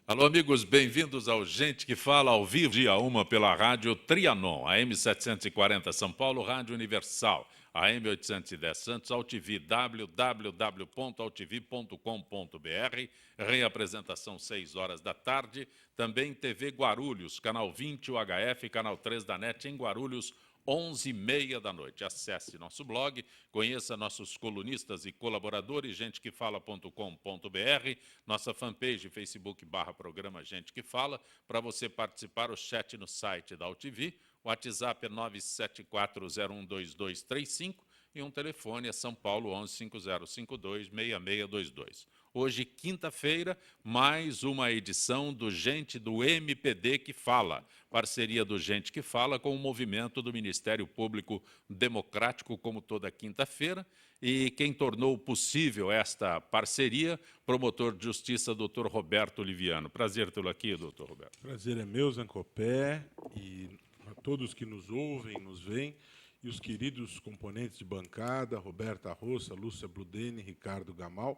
Alô, amigos, bem-vindos ao Gente que Fala ao vivo, dia 1 pela rádio Trianon, AM 740 São Paulo, Rádio Universal, AM 810 Santos, AltV, www.altv.com.br, reapresentação 6 horas da tarde, também TV Guarulhos, canal 20 UHF, canal 3 da NET em Guarulhos, 11h30 da noite. Acesse nosso blog, conheça nossos colunistas e colaboradores, gentequefala.com.br, nossa fanpage, Facebook/programa Gente que Fala. Para você participar, o chat no site da AltV, o WhatsApp é 974012235 e um telefone é São Paulo 1150526622. Hoje, quinta-feira, mais uma edição do Gente do MPD que Fala, parceria do Gente que Fala com o movimento do Ministério Público Democrático, como toda quinta-feira. E quem tornou possível esta parceria, promotor de justiça, doutor Roberto Liviano. Prazer tê-lo aqui, doutor Roberto. Prazer é meu, Zancopé, e a todos que nos ouvem, nos veem, e os queridos componentes de bancada, Roberta Roça, Lúcia Bludene, Ricardo Gamal,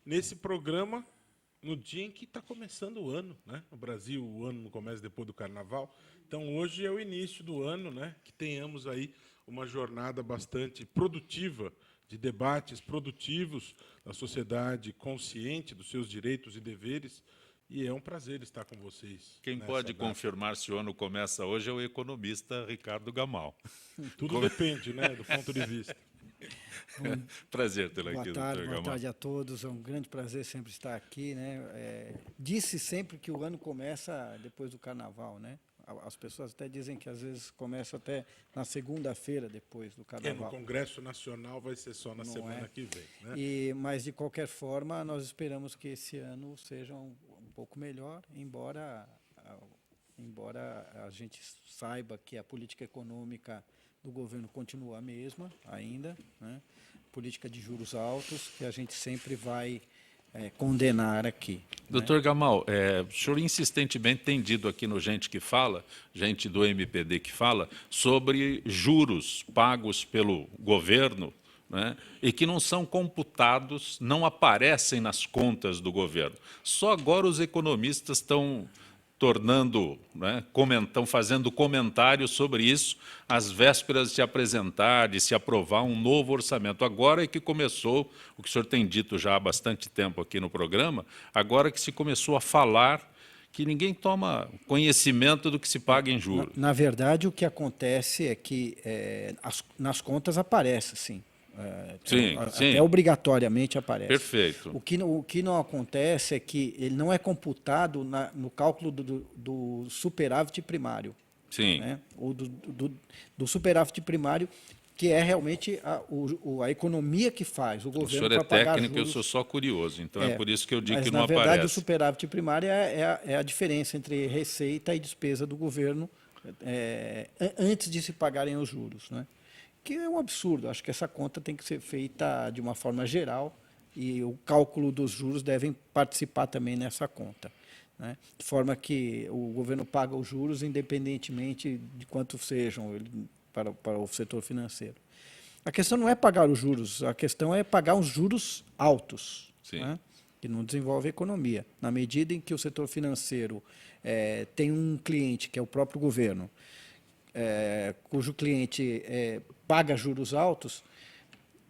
nesse programa, no dia em que está começando o ano, né? No Brasil, o ano não começa depois do Carnaval. Então, hoje é o início do ano, né? Que tenhamos aí uma jornada bastante produtiva, de debates produtivos da sociedade consciente dos seus direitos e deveres. E é um prazer estar com vocês. Quem pode confirmar se o ano começa hoje é o economista Ricardo Gamal. Tudo depende, né, do ponto de vista. Prazer tê-lo aqui, doutor Gamal. Boa tarde a todos. É um grande prazer sempre estar aqui, né? Disse sempre que o ano começa depois do Carnaval, né? As pessoas até dizem que às vezes começa até na segunda-feira depois do Carnaval. No Congresso Nacional vai ser só na semana que vem, né? Mas, de qualquer forma, nós esperamos que esse ano seja um pouco melhor, embora a gente saiba que a política econômica do governo continua a mesma ainda, né? Política de juros altos, que a gente sempre vai condenar aqui. Doutor Gamal, o senhor insistentemente tem dito aqui no Gente que Fala, gente do MPD que fala, sobre juros pagos pelo governo, né, e que não são computados, não aparecem nas contas do governo. Só agora os economistas estão tornando, né, estão fazendo comentários sobre isso às vésperas de se apresentar, de se aprovar um novo orçamento. Agora é que começou, o que o senhor tem dito já há bastante tempo aqui no programa, agora que se começou a falar que ninguém toma conhecimento do que se paga em juros. Na verdade, o que acontece é que nas contas aparece, sim. Sim. Até obrigatoriamente aparece. Perfeito. O que não acontece é que ele não é computado no cálculo do superávit primário. Sim. Né? Ou do superávit primário, que é realmente a economia que faz o governo para pagar juros. O senhor é técnico, eu sou só curioso, então é por isso que eu digo que não aparece. Mas, na verdade, o superávit primário é a diferença entre receita e despesa do governo antes de se pagarem os juros, né? Que é um absurdo. Acho que essa conta tem que ser feita de uma forma geral e o cálculo dos juros devem participar também nessa conta, né? De forma que o governo paga os juros independentemente de quanto sejam para o setor financeiro. A questão não é pagar os juros, a questão é pagar os juros altos, né? Que não desenvolve a economia. Na medida em que o setor financeiro tem um cliente, que é o próprio governo, cujo cliente paga juros altos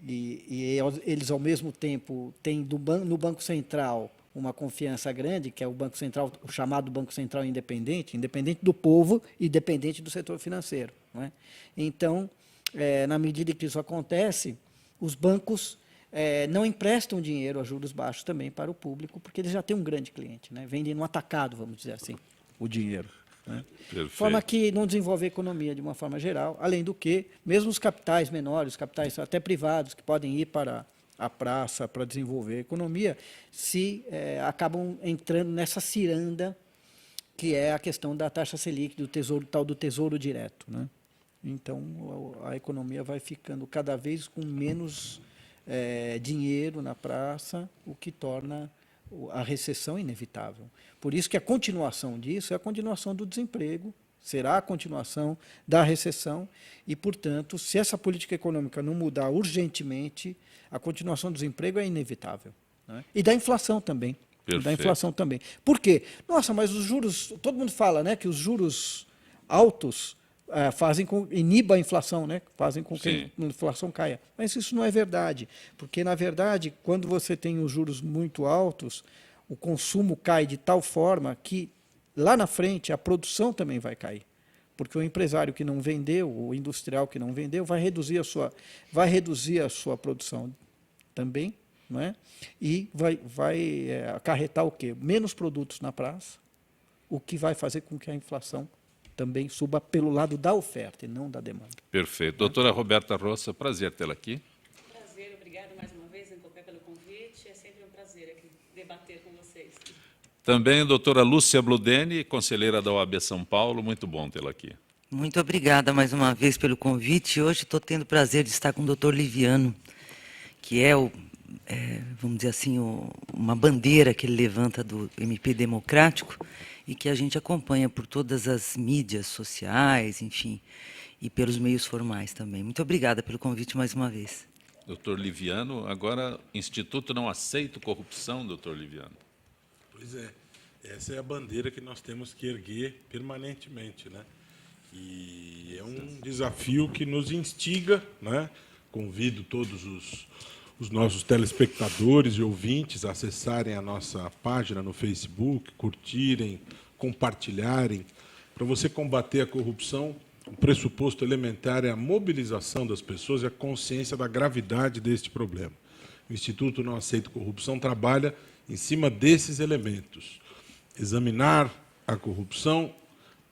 e eles, ao mesmo tempo, têm no Banco Central uma confiança grande, que é o Banco Central, o chamado Banco Central independente do povo e dependente do setor financeiro, não é? Então, na medida em que isso acontece, os bancos não emprestam dinheiro a juros baixos também para o público, porque eles já têm um grande cliente, né? Vendem no atacado, vamos dizer assim, o dinheiro, né? De forma que não desenvolve a economia de uma forma geral, além do que, mesmo os capitais menores, os capitais até privados, que podem ir para a praça para desenvolver a economia, acabam entrando nessa ciranda que é a questão da taxa Selic, tal do tesouro direto, né? Então, a economia vai ficando cada vez com menos dinheiro na praça, o que torna a recessão inevitável. Por isso que a continuação disso é a continuação do desemprego, será a continuação da recessão e, portanto, se essa política econômica não mudar urgentemente, a continuação do desemprego é inevitável, né? E da inflação também. Perfeito. Da inflação também. Por quê? Nossa, mas os juros, todo mundo fala, né, que os juros altos iniba a inflação, né? Fazem com que Sim. a inflação caia. Mas isso não é verdade, porque, na verdade, quando você tem os juros muito altos, o consumo cai de tal forma que, lá na frente, a produção também vai cair. Porque o empresário que não vendeu, o industrial que não vendeu, vai reduzir a sua produção também, não é? E vai acarretar o quê? Menos produtos na praça, o que vai fazer com que a inflação também suba pelo lado da oferta e não da demanda. Perfeito. Doutora Roberta Roça, prazer tê-la aqui. Prazer, obrigado mais uma vez, pelo convite. É sempre um prazer aqui debater com vocês. Também a doutora Lúcia Bludeni, conselheira da OAB São Paulo, muito bom tê-la aqui. Muito obrigada mais uma vez pelo convite. Hoje estou tendo o prazer de estar com o doutor Liviano, que é, vamos dizer assim, uma bandeira que ele levanta do MP Democrático e que a gente acompanha por todas as mídias sociais, enfim, e pelos meios formais também. Muito obrigada pelo convite mais uma vez. Doutor Liviano, agora, Instituto Não Aceito Corrupção, doutor Liviano. Pois é, essa é a bandeira que nós temos que erguer permanentemente, né? E é um desafio que nos instiga, né? Convido todos os nossos telespectadores e ouvintes a acessarem a nossa página no Facebook, curtirem, compartilharem. Para você combater a corrupção, o pressuposto elementar é a mobilização das pessoas e a consciência da gravidade deste problema. O Instituto Não Aceito Corrupção trabalha em cima desses elementos. Examinar a corrupção,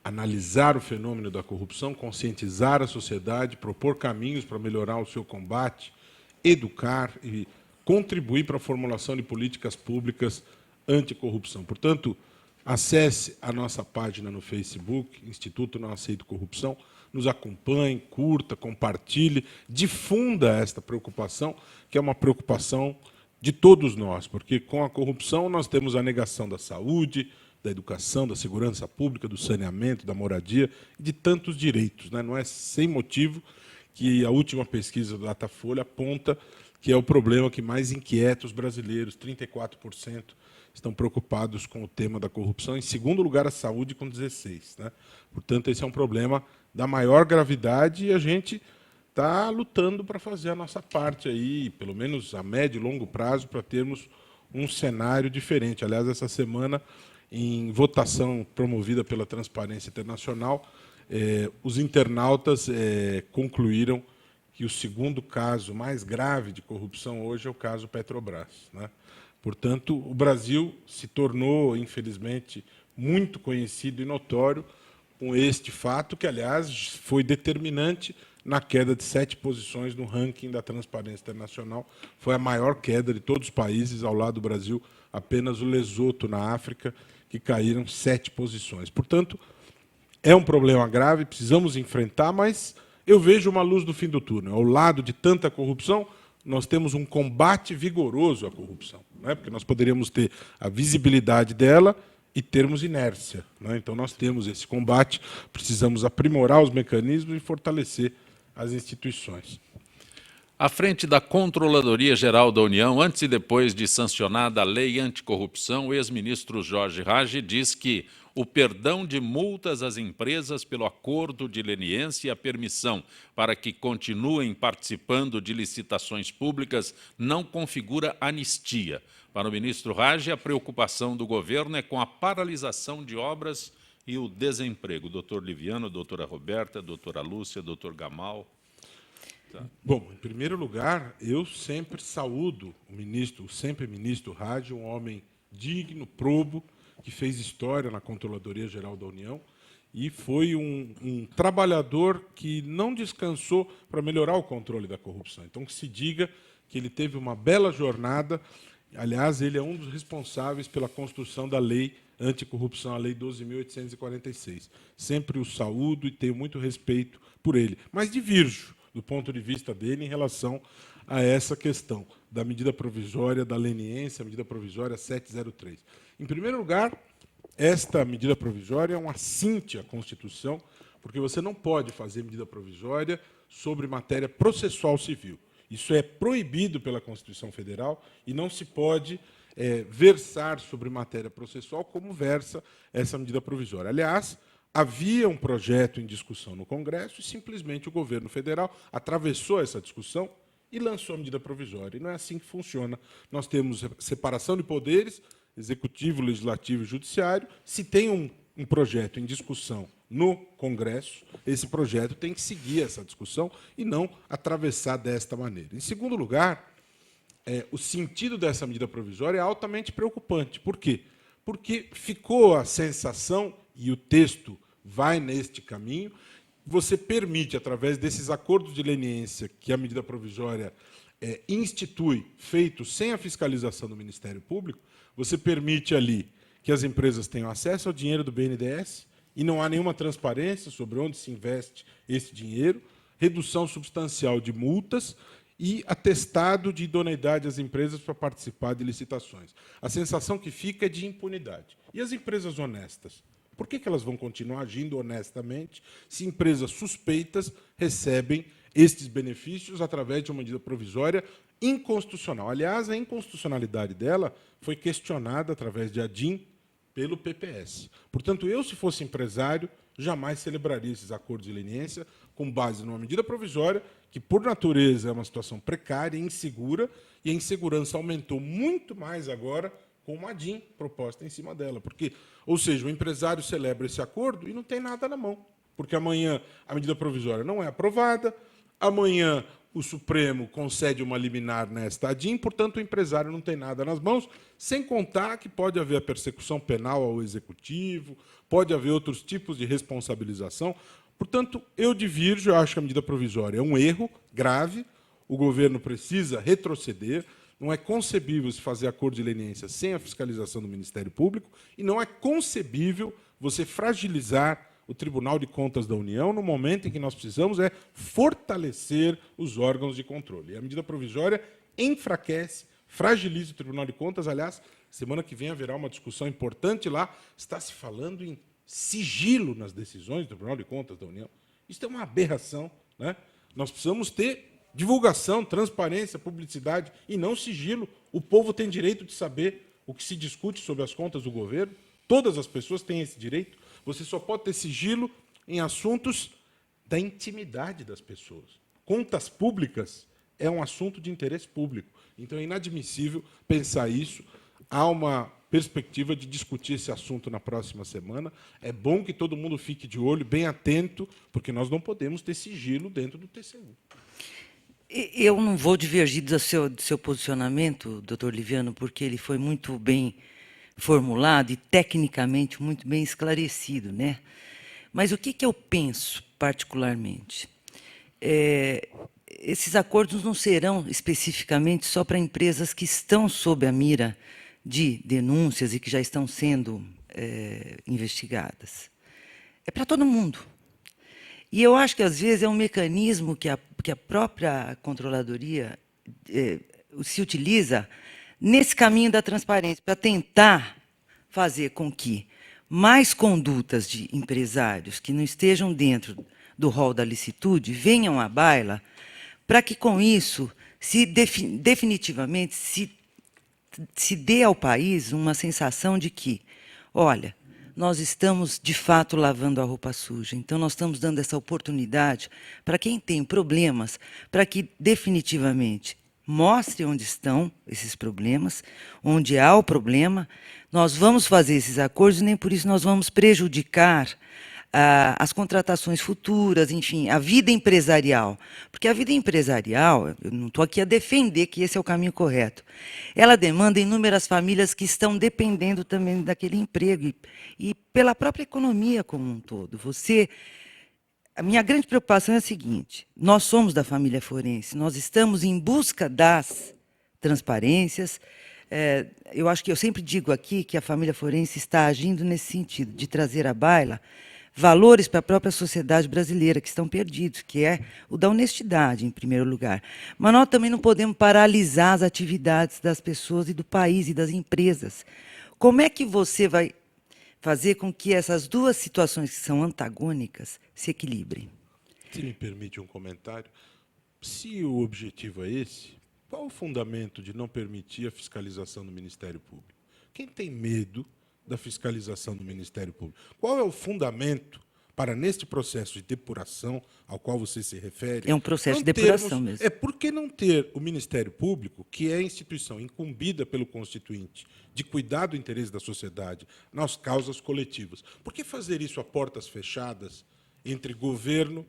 analisar o fenômeno da corrupção, conscientizar a sociedade, propor caminhos para melhorar o seu combate, educar e contribuir para a formulação de políticas públicas anticorrupção. Portanto, acesse a nossa página no Facebook, Instituto Não Aceito Corrupção, nos acompanhe, curta, compartilhe, difunda esta preocupação, que é uma preocupação de todos nós, porque com a corrupção nós temos a negação da saúde, da educação, da segurança pública, do saneamento, da moradia e de tantos direitos, né? Não é sem motivo que a última pesquisa do Datafolha aponta que é o problema que mais inquieta os brasileiros. 34% estão preocupados com o tema da corrupção. Em segundo lugar, a saúde, com 16%. Né? Portanto, esse é um problema da maior gravidade e a gente está lutando para fazer a nossa parte, aí, pelo menos a médio e longo prazo, para termos um cenário diferente. Aliás, essa semana, em votação promovida pela Transparência Internacional, os internautas concluíram que o segundo caso mais grave de corrupção hoje é o caso Petrobras, né? Portanto, o Brasil se tornou, infelizmente, muito conhecido e notório com este fato, que, aliás, foi determinante na queda de 7 posições no ranking da Transparência Internacional. Foi a maior queda de todos os países, ao lado do Brasil, apenas o Lesoto, na África, que caíram 7 posições. Portanto, é um problema grave, precisamos enfrentar, mas eu vejo uma luz do fim do túnel. Ao lado de tanta corrupção, nós temos um combate vigoroso à corrupção, né? Porque nós poderíamos ter a visibilidade dela e termos inércia, né? Então, nós temos esse combate, precisamos aprimorar os mecanismos e fortalecer as instituições. À frente da Controladoria Geral da União, antes e depois de sancionada a Lei Anticorrupção, o ex-ministro Jorge Raggi diz que o perdão de multas às empresas pelo acordo de leniência e a permissão para que continuem participando de licitações públicas não configura anistia. Para o ministro Raggi, a preocupação do governo é com a paralisação de obras e o desemprego. Doutor Liviano, doutora Roberta, doutora Lúcia, doutor Gamal. Bom, em primeiro lugar, eu sempre saúdo o ministro Raggi, um homem digno, probo, que fez história na Controladoria Geral da União e foi um trabalhador que não descansou para melhorar o controle da corrupção. Então, que se diga que ele teve uma bela jornada. Aliás, ele é um dos responsáveis pela construção da lei anticorrupção, a Lei 12.846. Sempre o saúdo e tenho muito respeito por ele, mas divirjo do ponto de vista dele em relação a essa questão da medida provisória da leniência, a medida provisória 703. Em primeiro lugar, esta medida provisória é um assinte à Constituição, porque você não pode fazer medida provisória sobre matéria processual civil. Isso é proibido pela Constituição Federal e não se pode versar sobre matéria processual como versa essa medida provisória. Aliás, havia um projeto em discussão no Congresso e simplesmente o governo federal atravessou essa discussão e lançou a medida provisória. E não é assim que funciona. Nós temos separação de poderes, executivo, legislativo e judiciário. Se tem um projeto em discussão no Congresso, esse projeto tem que seguir essa discussão e não atravessar desta maneira. Em segundo lugar, o sentido dessa medida provisória é altamente preocupante. Por quê? Porque ficou a sensação, e o texto vai neste caminho, você permite, através desses acordos de leniência que a medida provisória institui, feitos sem a fiscalização do Ministério Público, você permite ali que as empresas tenham acesso ao dinheiro do BNDES e não há nenhuma transparência sobre onde se investe esse dinheiro, redução substancial de multas e atestado de idoneidade às empresas para participar de licitações. A sensação que fica é de impunidade. E as empresas honestas? Por que elas vão continuar agindo honestamente se empresas suspeitas recebem estes benefícios através de uma medida provisória inconstitucional? Aliás, a inconstitucionalidade dela foi questionada através de ADIM pelo PPS. Portanto, eu, se fosse empresário, jamais celebraria esses acordos de leniência com base numa medida provisória que, por natureza, é uma situação precária e insegura, e a insegurança aumentou muito mais agora com uma ADIM proposta em cima dela. Porque, ou seja, o empresário celebra esse acordo e não tem nada na mão, porque amanhã a medida provisória não é aprovada, amanhã o Supremo concede uma liminar nesta ADIM, portanto, o empresário não tem nada nas mãos, sem contar que pode haver a persecução penal ao executivo, pode haver outros tipos de responsabilização. Portanto, eu divirjo, eu acho que a medida provisória é um erro grave, o governo precisa retroceder, não é concebível se fazer acordo de leniência sem a fiscalização do Ministério Público e não é concebível você fragilizar o Tribunal de Contas da União no momento em que nós precisamos fortalecer os órgãos de controle. E a medida provisória enfraquece, fragiliza o Tribunal de Contas. Aliás, semana que vem haverá uma discussão importante lá. Está se falando em sigilo nas decisões do Tribunal de Contas da União. Isso é uma aberração, né? Nós precisamos ter divulgação, transparência, publicidade e não sigilo. O povo tem direito de saber o que se discute sobre as contas do governo. Todas as pessoas têm esse direito. Você só pode ter sigilo em assuntos da intimidade das pessoas. Contas públicas é um assunto de interesse público. Então, é inadmissível pensar isso. Há uma perspectiva de discutir esse assunto na próxima semana. É bom que todo mundo fique de olho, bem atento, porque nós não podemos ter sigilo dentro do TCU. Eu não vou divergir do seu posicionamento, doutor Liviano, porque ele foi muito bem formulado e tecnicamente muito bem esclarecido, né? Mas o que eu penso particularmente? Esses acordos não serão especificamente só para empresas que estão sob a mira de denúncias e que já estão sendo investigadas. É para todo mundo. E eu acho que, às vezes, é um mecanismo que a própria controladoria se utiliza nesse caminho da transparência, para tentar fazer com que mais condutas de empresários que não estejam dentro do rol da licitude venham à baila, para que, com isso, definitivamente se dê ao país uma sensação de que, olha, nós estamos, de fato, lavando a roupa suja. Então, nós estamos dando essa oportunidade para quem tem problemas, para que, definitivamente, mostre onde estão esses problemas, onde há o problema. Nós vamos fazer esses acordos e nem por isso nós vamos prejudicar as contratações futuras, enfim, a vida empresarial. Porque a vida empresarial, eu não estou aqui a defender que esse é o caminho correto, ela demanda inúmeras famílias que estão dependendo também daquele emprego e pela própria economia como um todo. A minha grande preocupação é a seguinte: nós somos da família forense, nós estamos em busca das transparências. Eu acho que eu sempre digo aqui que a família forense está agindo nesse sentido, de trazer à baila valores para a própria sociedade brasileira que estão perdidos, que é o da honestidade, em primeiro lugar. Mas nós também não podemos paralisar as atividades das pessoas e do país e das empresas. Como é que você vai fazer com que essas duas situações que são antagônicas se equilibrem? Se me permite um comentário, se o objetivo é esse, Qual o fundamento de não permitir a fiscalização do Ministério Público? Quem tem medo da fiscalização do Ministério Público? Qual é o fundamento para, neste processo de depuração ao qual você se refere... É um processo não de depuração termos, mesmo. por que não ter o Ministério Público, que é a instituição incumbida pelo Constituinte de cuidar do interesse da sociedade nas causas coletivas? Por que fazer isso a portas fechadas entre governo,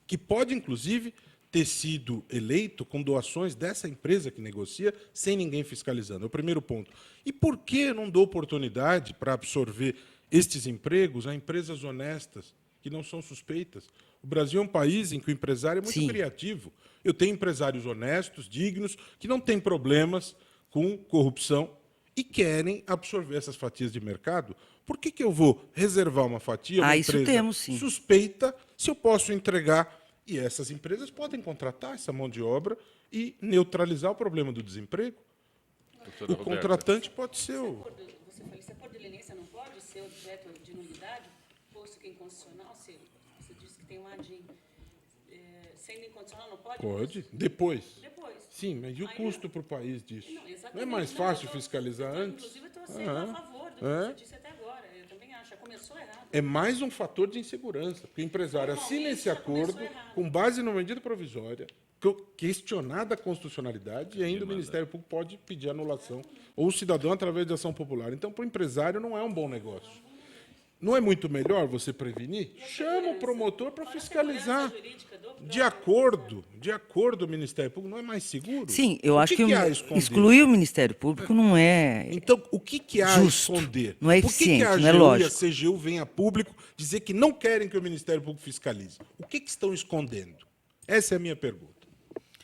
que pode, inclusive, ter sido eleito com doações dessa empresa que negocia, sem ninguém fiscalizando? É o primeiro ponto. E por que não dou oportunidade para absorver estes empregos a empresas honestas, que não são suspeitas? O Brasil é um país em que o empresário é muito Sim. criativo. Eu tenho empresários honestos, dignos, que não têm problemas com corrupção e querem absorver essas fatias de mercado. Por que eu vou reservar uma fatia a uma Isso empresa temos, sim. suspeita se eu posso entregar? E essas empresas podem contratar essa mão de obra e neutralizar o problema do desemprego. Doutora O Roberta. contratante pode ser o... Você falou, esse acordo de leniência não pode ser objeto de nulidade, posto que inconstitucional, se você disse que tem um ADIM. Sendo inconstitucional, não pode? Pode. Depois. Depois. Sim, mas e o Aí custo para o país disso? Não, exatamente. Não é mais Não, fácil eu tô- fiscalizar antes? Inclusive, eu estou sendo a favor do que você disse até agora. Eu também acho. Já começou errado. É mais um fator de insegurança, porque o empresário assina esse já começou acordo errado. com base numa medida provisória, questionada a constitucionalidade, e ainda o Ministério Público pode pedir anulação, ou o cidadão através de ação popular. Então, para o empresário, não é um bom negócio. Não é muito melhor você prevenir? Chama o promotor para fiscalizar. De acordo, o Ministério Público não é mais seguro? Sim, eu O acho que há a esconder? excluir o Ministério Público não é... Então, o que há Justo. a esconder? Não é Por que eficiente, a não é AGU lógico. e a CGU vêm a público dizer que não querem que o Ministério Público fiscalize? O que estão escondendo? Essa é a minha pergunta.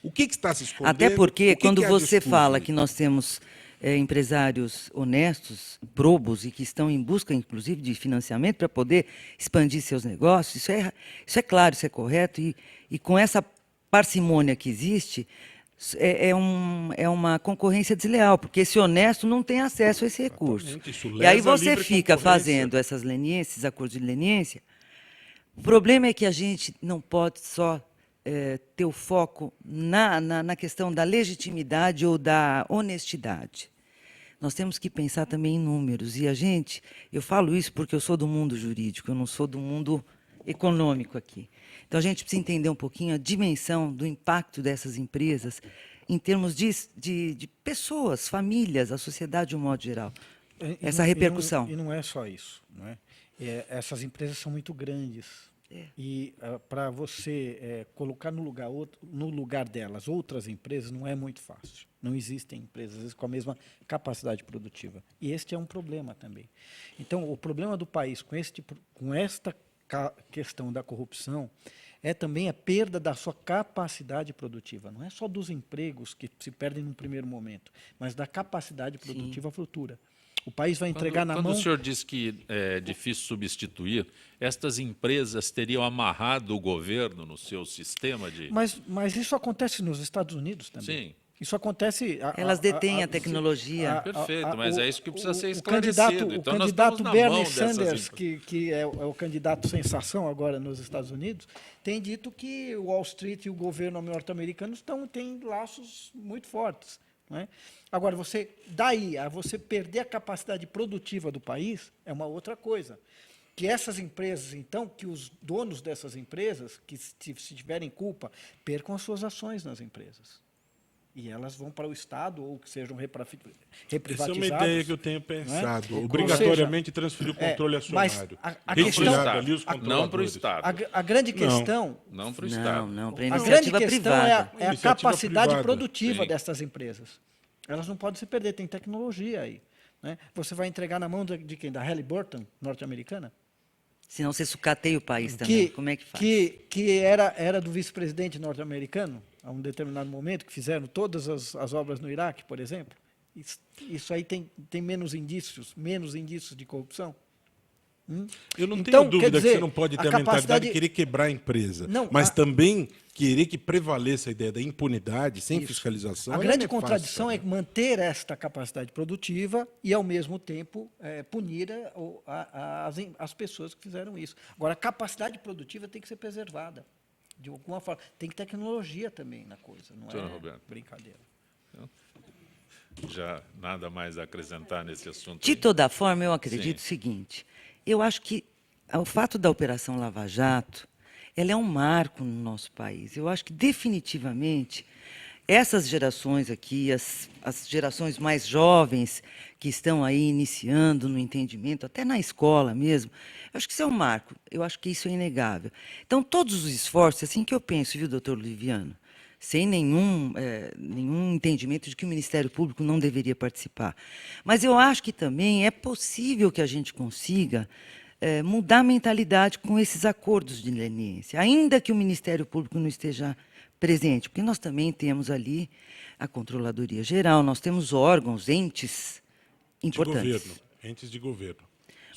O que está se escondendo? Até porque, O que quando há de você escuso fala aí? que nós temos empresários honestos, probos, e que estão em busca, inclusive, de financiamento para poder expandir seus negócios, isso é claro, isso é correto, e com essa parcimônia que existe, é uma concorrência desleal, porque esse honesto não tem acesso a esse recurso. Exatamente, isso E aí lesa a você livre fica concorrência. fazendo essas leniências, esses acordos de leniência. O problema é que a gente não pode só ter o foco na questão da legitimidade ou da honestidade. Nós temos que pensar também em números. E eu falo isso porque eu sou do mundo jurídico, eu não sou do mundo econômico aqui. Então, a gente precisa entender um pouquinho a dimensão do impacto dessas empresas em termos de pessoas, famílias, a sociedade de um modo geral. Essa repercussão. E não é só isso. Não é? Essas empresas são muito grandes. E para você colocar no lugar delas outras empresas não é muito fácil. Não existem empresas às vezes, com a mesma capacidade produtiva. E este é um problema também. Então, o problema do país com esta questão da corrupção é também a perda da sua capacidade produtiva. Não é só dos empregos que se perdem num primeiro momento, mas da capacidade produtiva futura. O país vai entregar na mão... Quando o senhor diz que é difícil substituir, estas empresas teriam amarrado o governo no seu sistema de... Mas isso acontece nos Estados Unidos também. Sim. Isso acontece... Elas detêm a tecnologia. Perfeito, mas é isso que precisa ser O esclarecido. Então, nós candidato estamos na Bernie mão dessas Sanders, empresas. que é o candidato sensação agora nos Estados Unidos, tem dito que o Wall Street e o governo norte-americano têm laços muito fortes. Não é? Agora, daí a você perder a capacidade produtiva do país é uma outra coisa. Que essas empresas, então, que os donos dessas empresas, que se tiverem culpa, percam as suas ações nas empresas. E elas vão para o Estado ou que sejam reprivatizadas. Essa é uma ideia que eu tenho pensado. Ou Obrigatoriamente transferir o controle mas acionário. a Não questão- para o Retirar ali os Estado. Não para o controladores. Estado. A grande questão... Não para o Estado. Não, para A grande iniciativa questão privada. é a Iniciativa capacidade privada. produtiva Sim. dessas empresas. Elas não podem se perder, tem tecnologia aí. Né? Você vai entregar na mão de quem? Da Halliburton, norte-americana? Senão você sucateia o país também. Como é que faz? Que era do vice-presidente norte-americano, a um determinado momento, que fizeram todas as obras no Iraque, por exemplo. Isso aí tem menos indícios de corrupção? Eu não Então, tenho dúvida quer dizer, que você não pode ter a a mentalidade capacidade- de querer quebrar a empresa, Não, mas a- também querer que prevaleça a ideia da impunidade, sem Isso. fiscalização. A ela grande é nefasta, contradição né? é manter esta capacidade produtiva e, ao mesmo tempo, punir as pessoas que fizeram isso. Agora, a capacidade produtiva tem que ser preservada, de alguma forma. Tem tecnologia também na coisa, não Senhora é Roberta. brincadeira. já nada mais a acrescentar nesse assunto. De aí. toda forma, eu acredito Sim. o seguinte: eu acho que o fato da Operação Lava Jato, ela é um marco no nosso país. Eu acho que definitivamente essas gerações aqui, as gerações mais jovens que estão aí iniciando no entendimento, até na escola mesmo, eu acho que isso é um marco. Eu acho que isso é inegável. Então, todos os esforços, assim que eu penso, viu, doutor Liviano? Sem nenhum entendimento de que o Ministério Público não deveria participar. Mas eu acho que também é possível que a gente consiga mudar a mentalidade com esses acordos de leniência, ainda que o Ministério Público não esteja presente, porque nós também temos ali a Controladoria Geral, nós temos órgãos, entes importantes. De governo, entes de governo.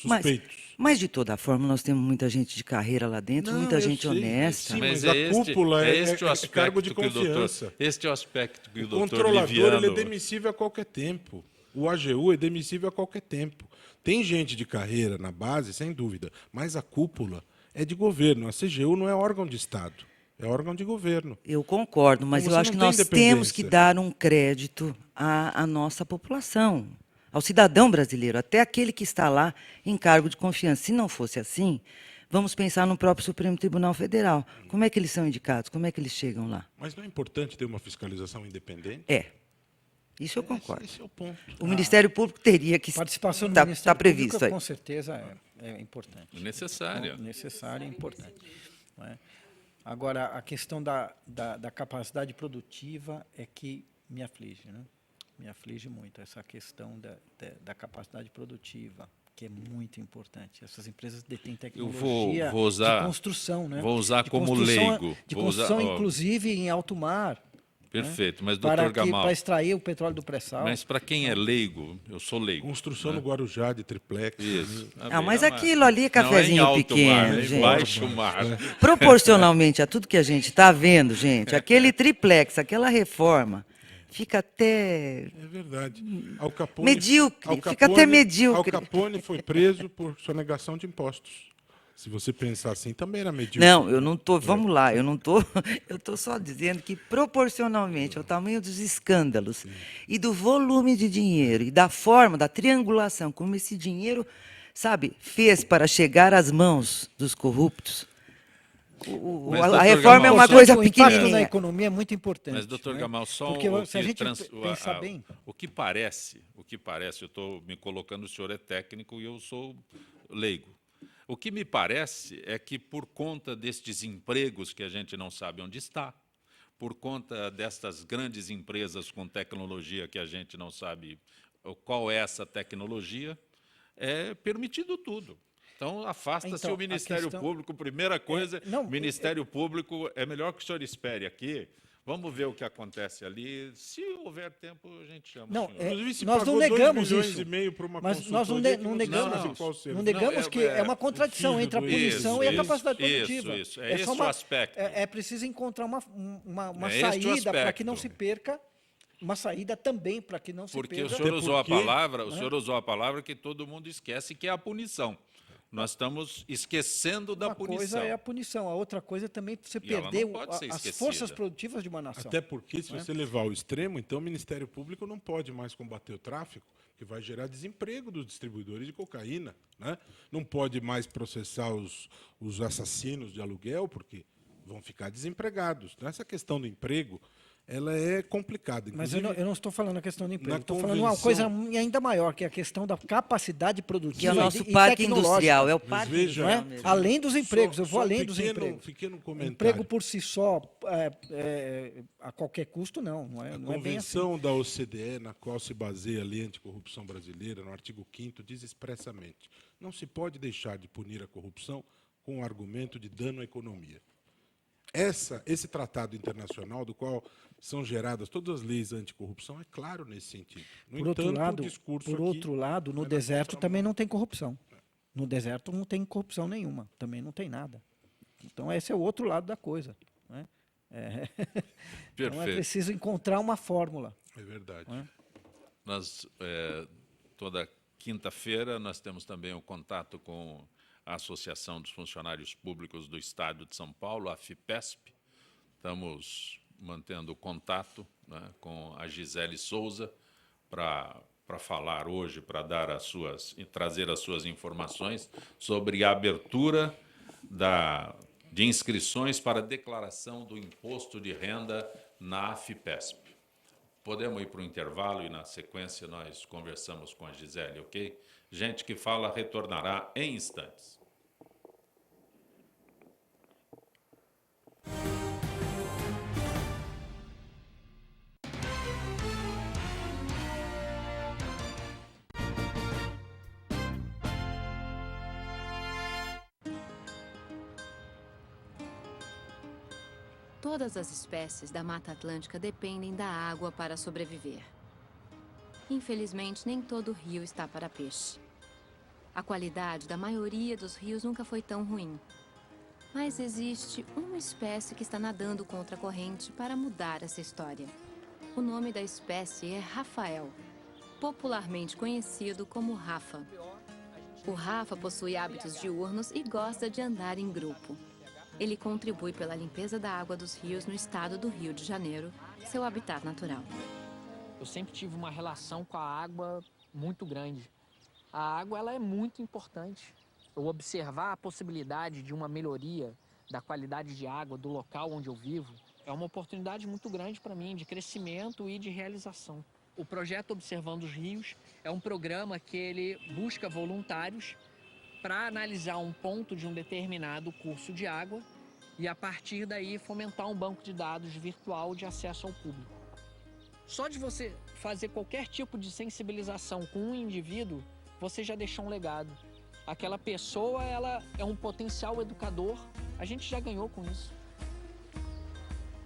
Mas, Suspeitos. mas, de toda forma, nós temos muita gente de carreira lá dentro, Não, muita eu gente sei, honesta. sim, Mas mas a cúpula é este o cargo de aspecto que o doutor, confiança. este é o aspecto que o O doutor controlador Liviano... ele é demissível a qualquer tempo. O AGU é demissível a qualquer tempo. Tem gente de carreira na base, sem dúvida, mas a cúpula é de governo. A CGU não é órgão de Estado, é órgão de governo. Eu concordo, mas Então, eu você acho que não tem nós temos que independência. dar um crédito à nossa população, ao cidadão brasileiro, até aquele que está lá em cargo de confiança. Se não fosse assim, vamos pensar no próprio Supremo Tribunal Federal. Como é que eles são indicados? Como é que eles chegam lá? Mas não é importante ter uma fiscalização independente? É. Isso eu concordo. Esse é o ponto. O Ministério Público teria que Participação do estar Ministério previsto Público, aí. com certeza, é importante. Necessária. Necessário e importante. Não é? Agora, a questão da capacidade produtiva é que me aflige, né? Me aflige muito essa questão da capacidade produtiva, que é muito importante. Essas empresas detêm tecnologia vou usar- de construção, né? vou usar De como construção- leigo. De Vou usar- construção, ó. inclusive, em alto mar. Perfeito, mas, Para doutor Gamal, extrair o petróleo do pré-sal. mas para quem é leigo, eu sou leigo. Construção no Guarujá de triplex. Isso. Ah, mas É aquilo ali é não cafezinho em alto pequeno, mar, é em gente. baixo mar. Proporcionalmente a tudo que a gente está vendo, gente, aquele triplex, aquela reforma, fica até... É verdade. Al Capone, Medíocre, fica até medíocre. Al Capone foi preso por sonegação de impostos. Se você pensar assim, também era medíocre. Não, eu não estou... Vamos lá, eu não estou... Eu estou só dizendo que, proporcionalmente ao tamanho dos escândalos e do volume de dinheiro e da forma, da triangulação, como esse dinheiro, sabe, fez para chegar às mãos dos corruptos, Mas, a doutor reforma é Gamal, uma só- coisa O impacto na pequenininha. economia é muito importante. Mas, doutor né? Gamal, só Porque o se a que gente trans- pensar bem... o que parece, eu estou me colocando, o senhor é técnico e eu sou leigo. O que me parece é que, por conta destes empregos que a gente não sabe onde está, por conta destas grandes empresas com tecnologia que a gente não sabe qual é essa tecnologia, é permitido tudo. Então, afasta-se Então, o Ministério a questão- Público. Primeira coisa, não, o Ministério Público, é melhor que o senhor espere aqui. Vamos ver o que acontece ali. Se houver tempo, a gente chama Não, o senhor. Inclusive, se nós pagou não 2 negamos milhões isso. e meio para uma Mas nós não, consultoria não que não negamos, sabe qual serviço. não negamos que é uma contradição filho entre a do- punição e a Isso, capacidade isso, produtiva. isso. É esse só o aspecto. É preciso encontrar uma É este o saída para que não aspecto. se perca, uma saída também para que não se Porque perca. o senhor usou a porque- palavra, que todo mundo esquece, que é a punição. Nós estamos esquecendo da Uma punição. coisa é a punição, a outra coisa é também você E ela não perder pode ser as esquecida. forças produtivas de uma nação. Até porque, se você levar ao extremo, então o Ministério Público não pode mais combater o tráfico, que vai gerar desemprego dos distribuidores de cocaína. Né? Não pode mais processar os assassinos de aluguel, porque vão ficar desempregados. Então, essa questão do emprego, ela é complicada. Mas Inclusive, eu não estou falando a questão do emprego, na estou falando uma convenção- coisa ainda maior, que é a questão da capacidade produtiva Que é o nosso e parque tecnológica. industrial, é o parque veja, Não é? industrial mesmo. Além dos empregos, eu vou só além dos empregos. pequeno O comentário. emprego por si só, a qualquer custo, não. Não é, A não é bem assim. Convenção da OCDE, na qual se baseia a Lei Anticorrupção Brasileira, no artigo 5º, diz expressamente: não se pode deixar de punir a corrupção com o argumento de dano à economia. Esse tratado internacional, do qual são geradas todas as leis anticorrupção, é claro nesse sentido. No Por outro entanto, lado, o discurso por aqui outro lado, no vai na deserto contramão. também não tem corrupção. No deserto não tem corrupção nenhuma, também não tem nada. Então esse é o outro lado da coisa. Né? Então é Perfeito. preciso encontrar uma fórmula. É verdade. Nós, toda quinta-feira, nós temos também o contato com a Associação dos Funcionários Públicos do Estado de São Paulo, a FIPESP. Estamos mantendo contato, né, com a Gisele Souza, para falar hoje, para dar trazer as suas informações sobre a abertura de inscrições para declaração do imposto de renda na AFIPESP. Podemos ir para o intervalo e, na sequência, nós conversamos com a Gisele, ok? Gente que fala retornará em instantes. Todas as espécies da Mata Atlântica dependem da água para sobreviver. Infelizmente, nem todo rio está para peixe. A qualidade da maioria dos rios nunca foi tão ruim. Mas existe uma espécie que está nadando contra a corrente para mudar essa história. O nome da espécie é Rafael, popularmente conhecido como Rafa. O Rafa possui hábitos diurnos e gosta de andar em grupo. Ele contribui pela limpeza da água dos rios no estado do Rio de Janeiro, seu habitat natural. Eu sempre tive uma relação com a água muito grande. A água ela é muito importante. Eu observar a possibilidade de uma melhoria da qualidade de água do local onde eu vivo é uma oportunidade muito grande para mim de crescimento e de realização. O projeto Observando os Rios é um programa que ele busca voluntários para analisar um ponto de um determinado curso de água e, a partir daí, fomentar um banco de dados virtual de acesso ao público. Só de você fazer qualquer tipo de sensibilização com um indivíduo, você já deixou um legado. Aquela pessoa, ela é um potencial educador, a gente já ganhou com isso.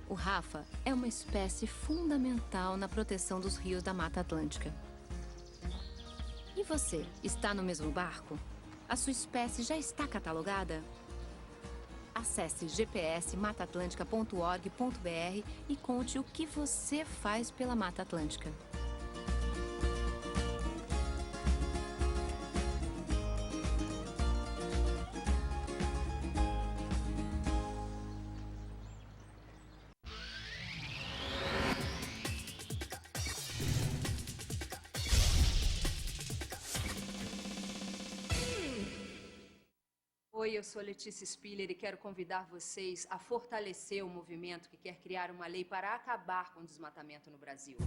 O Rafa é uma espécie fundamental na proteção dos rios da Mata Atlântica. E você, está no mesmo barco? A sua espécie já está catalogada? Acesse gpsmataatlantica.org.br e conte o que você faz pela Mata Atlântica. Oi, eu sou Letícia Spiller e quero convidar vocês a fortalecer o movimento que quer criar uma lei para acabar com o desmatamento no Brasil.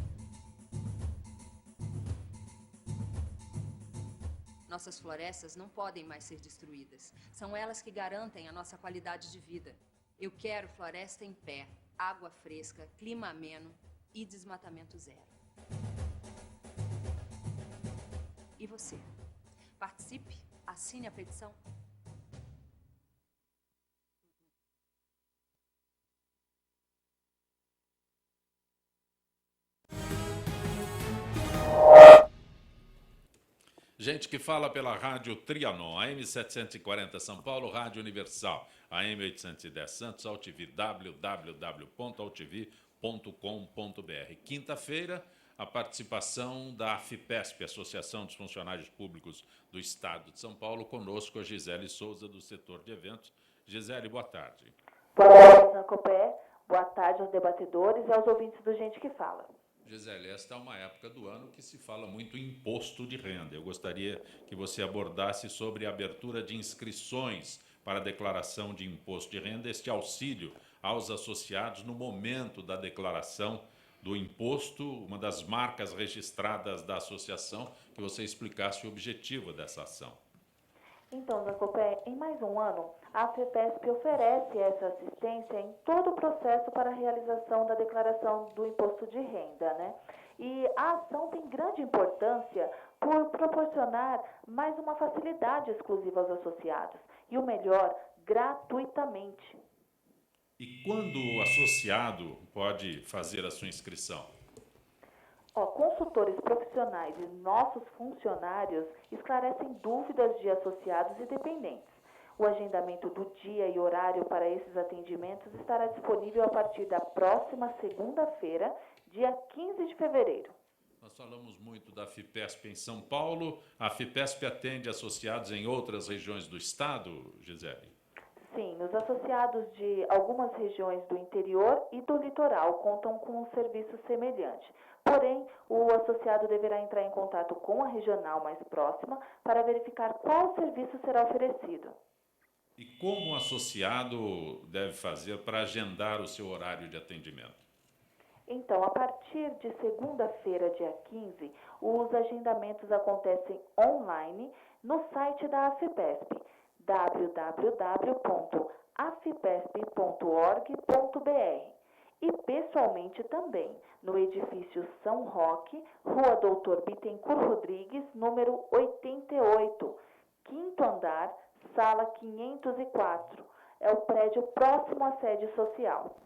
Nossas florestas não podem mais ser destruídas. São elas que garantem a nossa qualidade de vida. Eu quero floresta em pé, água fresca, clima ameno e desmatamento zero. E você? Participe, assine a petição. Gente que fala pela Rádio Trianon, AM 740 São Paulo, Rádio Universal, AM 810 Santos, AltV, www.altv.com.br. Quinta-feira, a participação da AFIPESP, Associação dos Funcionários Públicos do Estado de São Paulo, conosco a Gisele Souza, do setor de eventos. Gisele, boa tarde. Boa tarde, Zancopé. Boa tarde aos debatedores e aos ouvintes do Gente que Fala. Gisele, esta é uma época do ano que se fala muito em imposto de renda. Eu gostaria que você abordasse sobre a abertura de inscrições para a declaração de imposto de renda, este auxílio aos associados no momento da declaração do imposto, uma das marcas registradas da associação, que você explicasse o objetivo dessa ação. Então, Zancopé, em mais um ano, a AFIPESP oferece essa assistência em todo o processo para a realização da declaração do imposto de renda, né? E a ação tem grande importância por proporcionar mais uma facilidade exclusiva aos associados. E o melhor, gratuitamente. E quando o associado pode fazer a sua inscrição? Consultores profissionais e nossos funcionários esclarecem dúvidas de associados e dependentes. O agendamento do dia e horário para esses atendimentos estará disponível a partir da próxima segunda-feira, dia 15 de fevereiro. Nós falamos muito da AFIPESP em São Paulo. A AFIPESP atende associados em outras regiões do estado, Gisele? Sim, os associados de algumas regiões do interior e do litoral contam com um serviço semelhante. Porém, o associado deverá entrar em contato com a regional mais próxima para verificar qual serviço será oferecido. E como o associado deve fazer para agendar o seu horário de atendimento? Então, a partir de segunda-feira, dia 15, os agendamentos acontecem online no site da AFIPESP, www.afipesp.org.br, e pessoalmente também no edifício São Roque, Rua Doutor Bittencourt Rodrigues, número 88, quinto andar, sala 504. É o prédio próximo à sede social.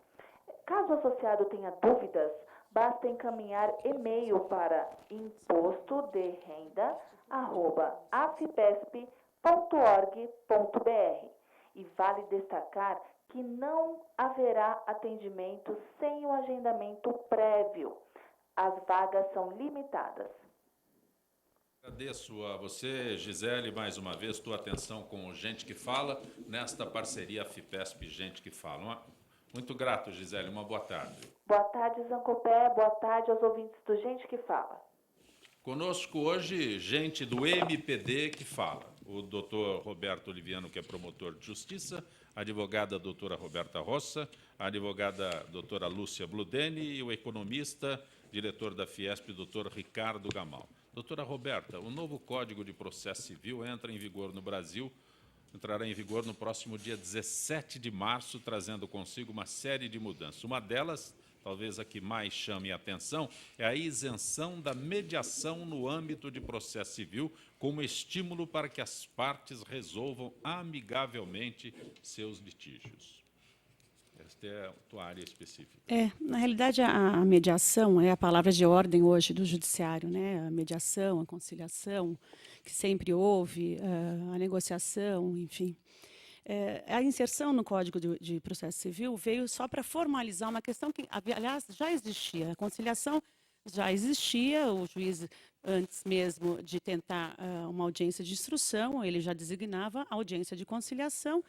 Caso o associado tenha dúvidas, basta encaminhar e-mail para impostodrenda@afipesp.org.br. E vale destacar que não haverá atendimento sem o agendamento prévio. As vagas são limitadas. Agradeço a você, Gisele, mais uma vez, tua atenção com o Gente que Fala, nesta parceria AFIPESP Gente que Fala. Muito grato, Gisele, uma boa tarde. Boa tarde, Zancopé, boa tarde aos ouvintes do Gente que Fala. Conosco hoje, gente do MPD que fala. O doutor Roberto Liviano, que é promotor de justiça, a advogada doutora Roberta Rossa, a advogada doutora Lúcia Bludeni e o economista, diretor da Fiesp, doutor Ricardo Gamal. Doutora Roberta, o novo Código de Processo Civil entra em vigor no Brasil, entrará em vigor no próximo dia 17 de março, trazendo consigo uma série de mudanças. Uma delas, talvez a que mais chame a atenção, é a isenção da mediação no âmbito de processo civil, como estímulo para que as partes resolvam amigavelmente seus litígios. Esta é a tua área específica. Na realidade, a mediação é a palavra de ordem hoje do judiciário, né? A mediação, a conciliação, que sempre houve, a negociação, enfim. A inserção no Código de Processo Civil veio só para formalizar uma questão que, aliás, já existia. A conciliação já existia, o juiz, antes mesmo de tentar uma audiência de instrução, ele já designava a audiência de conciliação.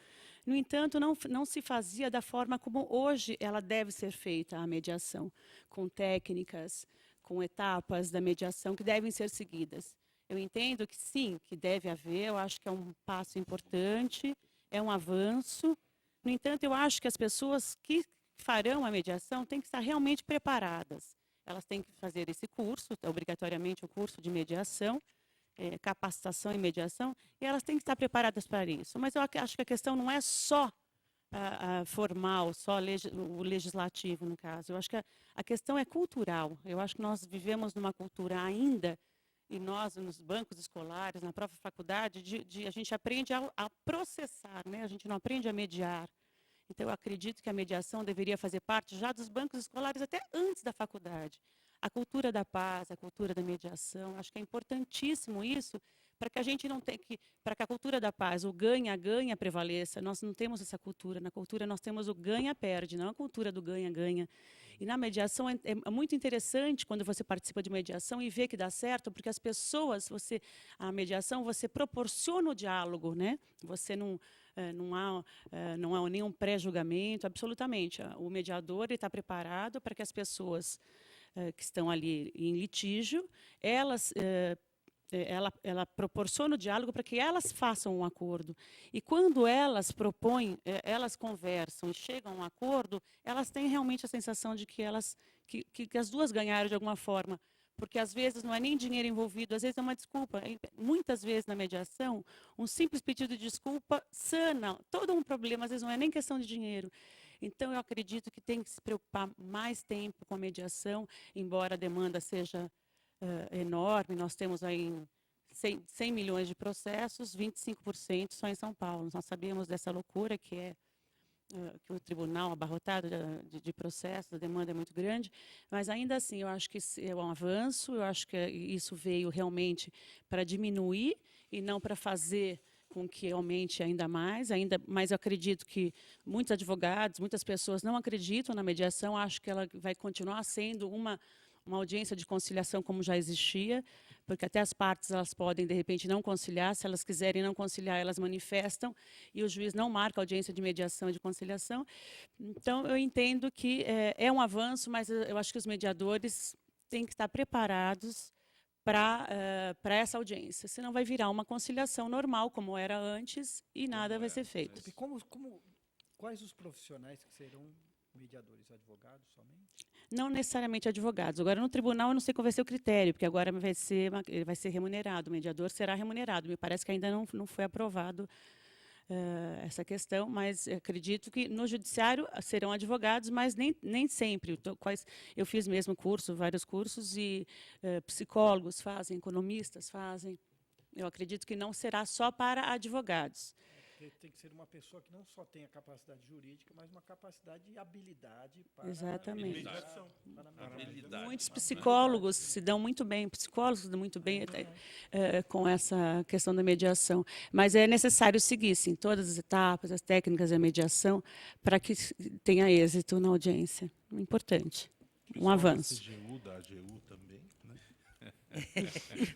No entanto, não se fazia da forma como hoje ela deve ser feita, a mediação, com técnicas, com etapas da mediação que devem ser seguidas. Eu entendo que sim, que deve haver, eu acho que é um passo importante, é um avanço. No entanto, eu acho que as pessoas que farão a mediação têm que estar realmente preparadas. Elas têm que fazer esse curso, obrigatoriamente o curso de mediação, capacitação em mediação, e elas têm que estar preparadas para isso. Mas eu acho que a questão não é só formal, só o legislativo, no caso. Eu acho que a questão é cultural. Eu acho que nós vivemos numa cultura ainda, e nós, nos bancos escolares, na própria faculdade, a gente aprende a processar, né? A gente não aprende a mediar. Então, eu acredito que a mediação deveria fazer parte já dos bancos escolares até antes da faculdade. A cultura da paz, a cultura da mediação, acho que é importantíssimo isso, para que a gente não tenha para que a cultura da paz, o ganha-ganha prevaleça. Nós não temos essa cultura. Na cultura nós temos o ganha-perde, não a cultura do ganha-ganha. E na mediação é muito interessante quando você participa de mediação e vê que dá certo, porque as pessoas, a mediação, você proporciona o diálogo, né? Você não há nenhum pré-julgamento, absolutamente. O mediador está preparado para que as pessoas que estão ali em litígio, ela proporciona o diálogo para que elas façam um acordo. E quando elas propõem, elas conversam e chegam a um acordo, elas têm realmente a sensação de que as duas ganharam de alguma forma. Porque, às vezes, não é nem dinheiro envolvido, às vezes é uma desculpa. Muitas vezes, na mediação, um simples pedido de desculpa sana todo um problema, às vezes não é nem questão de dinheiro. Então, eu acredito que tem que se preocupar mais tempo com a mediação, embora a demanda seja enorme. Nós temos aí 100 milhões de processos, 25% só em São Paulo. Nós sabemos dessa loucura que o tribunal abarrotado de processos, a demanda é muito grande, mas ainda assim eu acho que é um avanço, eu acho que isso veio realmente para diminuir e não para fazer com que aumente ainda mais, mas eu acredito que muitos advogados, muitas pessoas não acreditam na mediação, acho que ela vai continuar sendo uma audiência de conciliação como já existia, porque até as partes elas podem, de repente, não conciliar, se elas quiserem não conciliar, elas manifestam, e o juiz não marca audiência de mediação e de conciliação. Então, eu entendo que é um avanço, mas eu acho que os mediadores têm que estar preparados para essa audiência, senão vai virar uma conciliação normal, como era antes, e nada vai ser feito. E quais os profissionais que serão mediadores? Advogados somente? Não necessariamente advogados. Agora, no tribunal, eu não sei qual vai ser o critério, porque agora ele vai ser remunerado, o mediador será remunerado. Me parece que ainda não foi aprovado essa questão, mas acredito que no judiciário serão advogados, mas nem sempre. Então, eu fiz mesmo vários cursos, e psicólogos fazem, economistas fazem. Eu acredito que não será só para advogados. Tem que ser uma pessoa que não só tenha capacidade jurídica, mas uma capacidade e habilidade para... Exatamente. Habilidade. Muitos psicólogos se dão muito bem, psicólogos se dão muito bem com essa questão da mediação. Mas é necessário seguir, sim, todas as etapas, as técnicas da mediação, para que tenha êxito na audiência. Importante. Um avanço. Da CGU, da AGU também, né?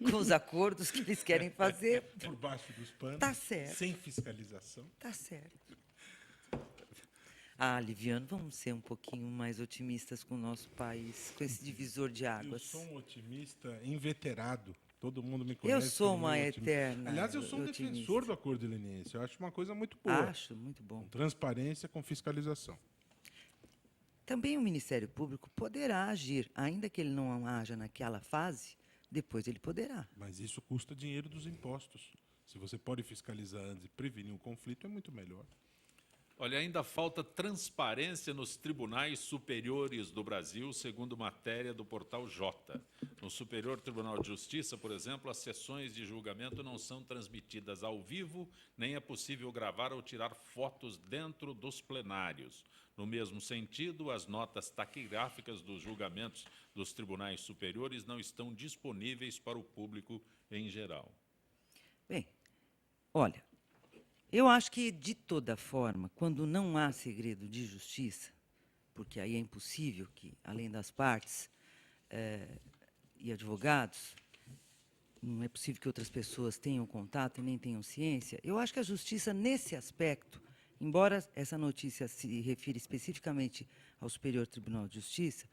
Com os acordos que eles querem fazer. Por baixo dos panos. Tá certo. Sem fiscalização. Tá certo. Ah, Liviano, vamos ser um pouquinho mais otimistas com o nosso país, com esse divisor de Eu águas. sou um otimista inveterado. Todo mundo me conhece. Eu sou como uma um otimista. eterna Aliás, eu sou um otimista. defensor do acordo leniense. Eu acho uma coisa muito boa. Acho muito bom. Com transparência, com fiscalização. Também o Ministério Público poderá agir, ainda que ele não haja naquela fase, depois ele poderá. Mas isso custa dinheiro dos impostos. Se você pode fiscalizar antes e prevenir um conflito, é muito melhor. Olha, ainda falta transparência nos tribunais superiores do Brasil, segundo matéria do portal J. No Superior Tribunal de Justiça, por exemplo, as sessões de julgamento não são transmitidas ao vivo, nem é possível gravar ou tirar fotos dentro dos plenários. No mesmo sentido, as notas taquigráficas dos julgamentos dos tribunais superiores não estão disponíveis para o público em geral. Bem, olha, eu acho que, de toda forma, quando não há segredo de justiça, porque aí é impossível que, além das partes e advogados, não é possível que outras pessoas tenham contato e nem tenham ciência, eu acho que a justiça, nesse aspecto, embora essa notícia se refira especificamente ao Superior Tribunal de Justiça,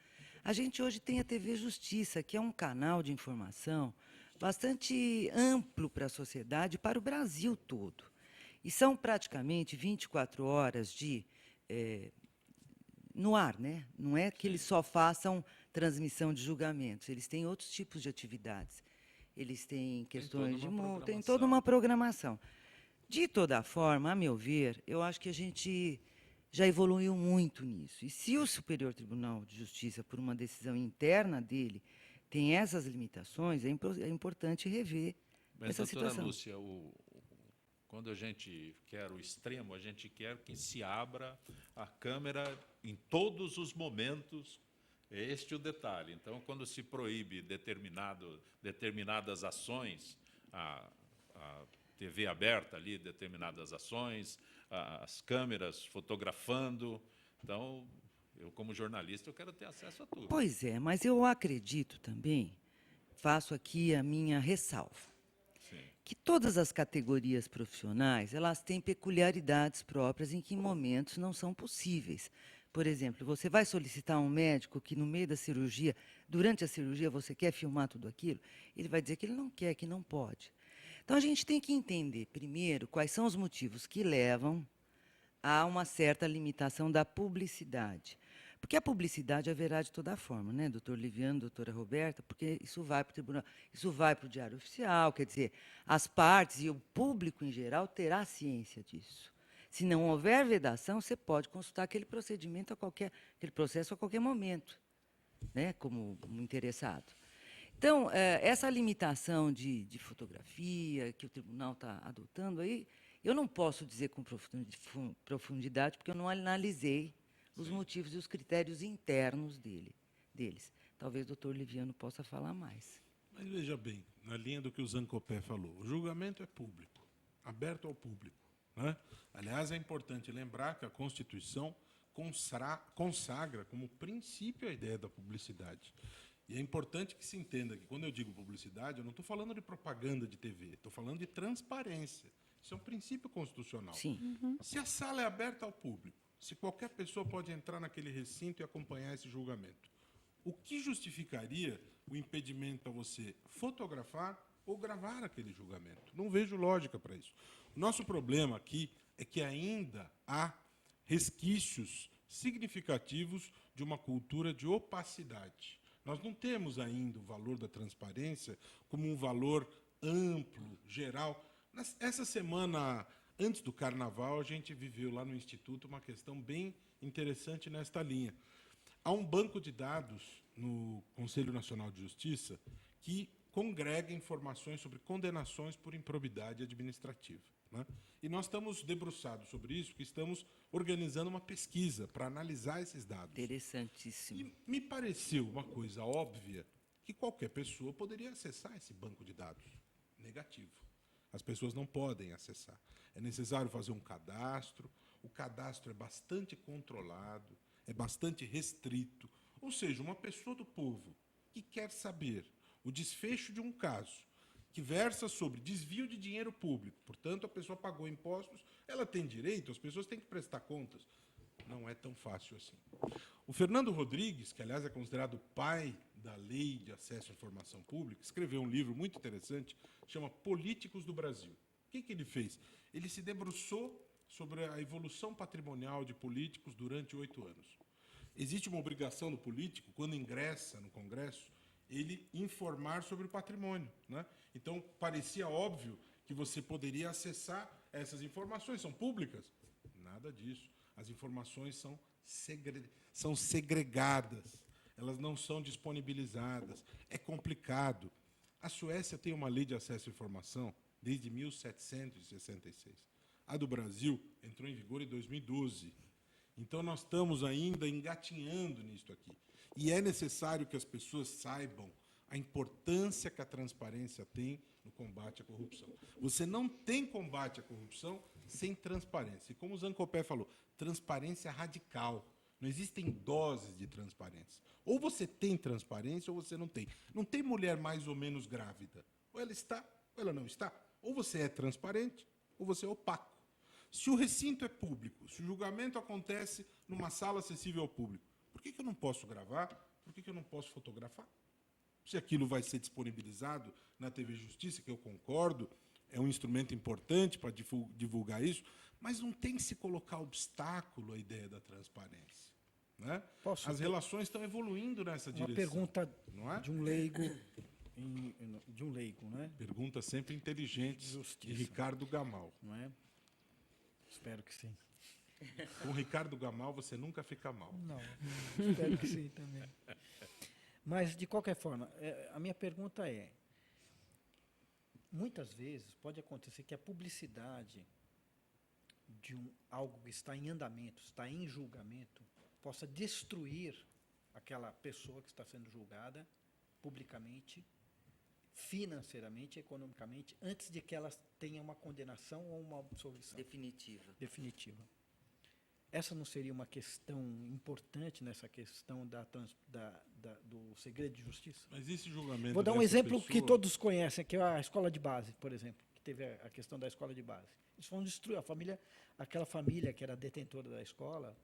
a gente hoje tem a TV Justiça, que é um canal de informação bastante amplo para a sociedade, para o Brasil todo. E são praticamente 24 horas no ar, né? Não é que eles só façam transmissão de julgamentos, eles têm outros tipos de atividades. Eles têm questões de multa, tem toda uma programação. De toda forma, a meu ver, eu acho que a gente já evoluiu muito nisso. E se o Superior Tribunal de Justiça, por uma decisão interna dele, tem essas limitações, é importante rever essa situação. Doutora Lúcia, quando a gente quer o extremo, a gente quer que se abra a câmera em todos os momentos. É este o detalhe. Então, quando se proíbe determinadas ações, a TV aberta ali, determinadas ações, as câmeras fotografando. Então, eu, como jornalista, eu quero ter acesso a tudo. Pois é, mas eu acredito também, faço aqui a minha ressalva, que todas as categorias profissionais, elas têm peculiaridades próprias em que momentos não são possíveis. Por exemplo, você vai solicitar um médico que no meio da cirurgia, durante a cirurgia, você quer filmar tudo aquilo, ele vai dizer que ele não quer, que não pode. Então, a gente tem que entender, primeiro, quais são os motivos que levam a uma certa limitação da publicidade. Porque a publicidade haverá de toda forma, né, doutor Liviano, doutora Roberta, porque isso vai para o tribunal, isso vai para o Diário Oficial, quer dizer, as partes e o público em geral terá ciência disso. Se não houver vedação, você pode consultar aquele procedimento aquele processo a qualquer momento, né, como interessado. Então, essa limitação de fotografia que o tribunal está adotando aí, eu não posso dizer com profundidade, porque eu não analisei os motivos e os critérios internos deles. Talvez o doutor Liviano possa falar mais. Mas veja bem, na linha do que o Zancopé falou, o julgamento é público, aberto ao público, né? Aliás, é importante lembrar que a Constituição consagra como princípio a ideia da publicidade. E é importante que se entenda que, quando eu digo publicidade, eu não estou falando de propaganda de TV, estou falando de transparência. Isso é um princípio constitucional. Sim. Se a sala é aberta ao público, se qualquer pessoa pode entrar naquele recinto e acompanhar esse julgamento, O que justificaria o impedimento a você fotografar ou gravar aquele julgamento? Não vejo lógica para isso. O nosso problema aqui é que ainda há resquícios significativos de uma cultura de opacidade. Nós não temos ainda o valor da transparência como um valor amplo, geral. Essa semana, antes do Carnaval, a gente viveu lá no Instituto uma questão bem interessante nesta linha. Há um banco de dados no Conselho Nacional de Justiça que congrega informações sobre condenações por improbidade administrativa, né? E nós estamos debruçados sobre isso, porque estamos organizando uma pesquisa para analisar esses dados. Interessantíssimo. E me pareceu uma coisa óbvia que qualquer pessoa poderia acessar esse banco de dados. Negativo. As pessoas não podem acessar. É necessário fazer um cadastro. O cadastro é bastante controlado, é bastante restrito. Ou seja, uma pessoa do povo que quer saber o desfecho de um caso que versa sobre desvio de dinheiro público, portanto, a pessoa pagou impostos, ela tem direito, as pessoas têm que prestar contas. Não é tão fácil assim. O Fernando Rodrigues, que, aliás, é considerado o pai da Lei de Acesso à Informação Pública, escreveu um livro muito interessante, chama Políticos do Brasil. O que ele fez? Ele se debruçou sobre a evolução patrimonial de políticos durante 8 anos. Existe uma obrigação do político, quando ingressa no Congresso, ele informar sobre o patrimônio, né? Então, parecia óbvio que você poderia acessar essas informações. São públicas? Nada disso. As informações são segregadas. Elas não são disponibilizadas. É complicado. A Suécia tem uma lei de acesso à informação desde 1766. A do Brasil entrou em vigor em 2012. Então, nós estamos ainda engatinhando nisso aqui. E é necessário que as pessoas saibam a importância que a transparência tem no combate à corrupção. Você não tem combate à corrupção sem transparência. E como o Zancopé falou, transparência radical. Não existem doses de transparência. Ou você tem transparência ou você não tem. Não tem mulher mais ou menos grávida. Ou ela está ou ela não está. Ou você é transparente ou você é opaco. Se o recinto é público, se o julgamento acontece numa sala acessível ao público, por que eu não posso gravar? Por que eu não posso fotografar? Se aquilo vai ser disponibilizado na TV Justiça, que eu concordo, é um instrumento importante para divulgar isso, mas não tem que se colocar obstáculo à ideia da transparência, né? As relações estão evoluindo nessa direção. Uma pergunta não é? de um leigo, né? Pergunta sempre inteligente de Ricardo Gamal. Não é? Espero que sim. Com Ricardo Gamal você nunca fica mal. Não, espero que sim também. Mas, de qualquer forma, a minha pergunta é, muitas vezes pode acontecer que a publicidade de algo que está em andamento, está em julgamento, possa destruir aquela pessoa que está sendo julgada publicamente, financeiramente, economicamente, antes de que ela tenha uma condenação ou uma absolvição definitiva. Essa não seria uma questão importante nessa questão do segredo de justiça? Mas esse julgamento... Vou dar um exemplo que todos conhecem, que é a escola de base, por exemplo, que teve a questão da escola de base. Eles foram destruir aquela família que era detentora da escola,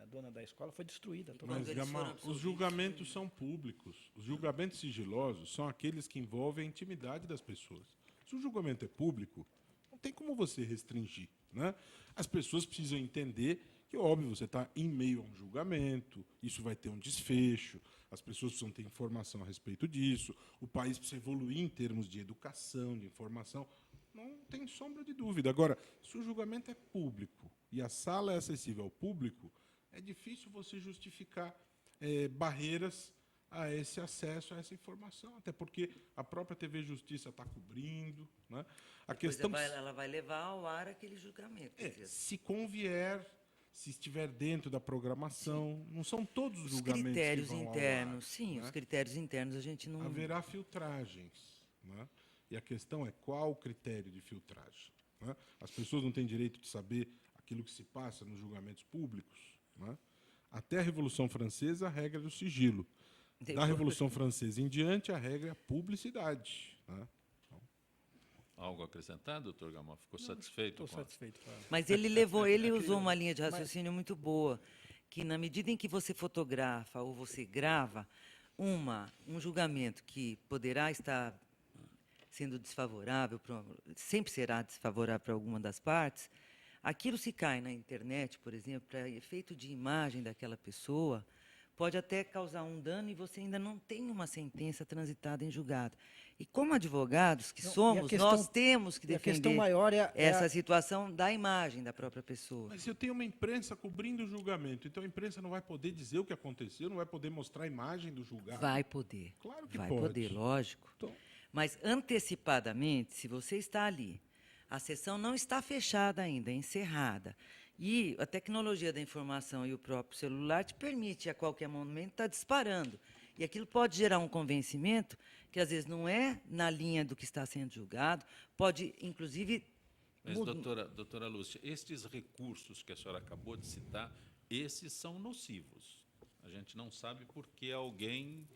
dona da escola, foi destruída. Mas, Gamal, os julgamentos são públicos. Os julgamentos sigilosos são aqueles que envolvem a intimidade das pessoas. Se o julgamento é público, não tem como você restringir, né? As pessoas precisam entender que, óbvio, você está em meio a um julgamento, isso vai ter um desfecho, as pessoas precisam ter informação a respeito disso, o país precisa evoluir em termos de educação, de informação. Não tem sombra de dúvida. Agora, se o julgamento é público e a sala é acessível ao público, é difícil você justificar barreiras a esse acesso, a essa informação, até porque a própria TV Justiça está cobrindo, né? A questão ela vai levar ao ar aquele julgamento. Se convier, se estiver dentro da programação, não são todos os julgamentos critérios que vão internos, ao ar, sim, né? os critérios internos a gente não... Haverá filtragens, né? E a questão é qual o critério de filtragem, né? As pessoas não têm direito de saber aquilo que se passa nos julgamentos públicos, né? Até a Revolução Francesa, a regra era o sigilo. Da Revolução Francesa em diante, a regra é a publicidade, né? Algo a acrescentar, doutor Gamal? Ficou satisfeito? Estou satisfeito. Claro. Mas ele usou uma linha de raciocínio muito boa, que, na medida em que você fotografa ou você grava um julgamento que poderá estar sendo desfavorável, sempre será desfavorável para alguma das partes, aquilo se cai na internet, por exemplo, para efeito de imagem daquela pessoa, pode até causar um dano e você ainda não tem uma sentença transitada em julgado. E como advogados que somos, nós temos que defender essa situação da imagem da própria pessoa. Mas eu tenho uma imprensa cobrindo o julgamento, então a imprensa não vai poder dizer o que aconteceu, não vai poder mostrar a imagem do julgado? Vai poder. Claro que vai pode. poder, lógico. Então... Mas, antecipadamente, se você está ali, a sessão não está fechada ainda, é encerrada, e a tecnologia da informação e o próprio celular te permite, a qualquer momento, estar disparando. E aquilo pode gerar um convencimento que, às vezes, não é na linha do que está sendo julgado, pode, inclusive... Mas, doutora Lúcia, estes recursos que a senhora acabou de citar, esses são nocivos. A gente não sabe por que alguém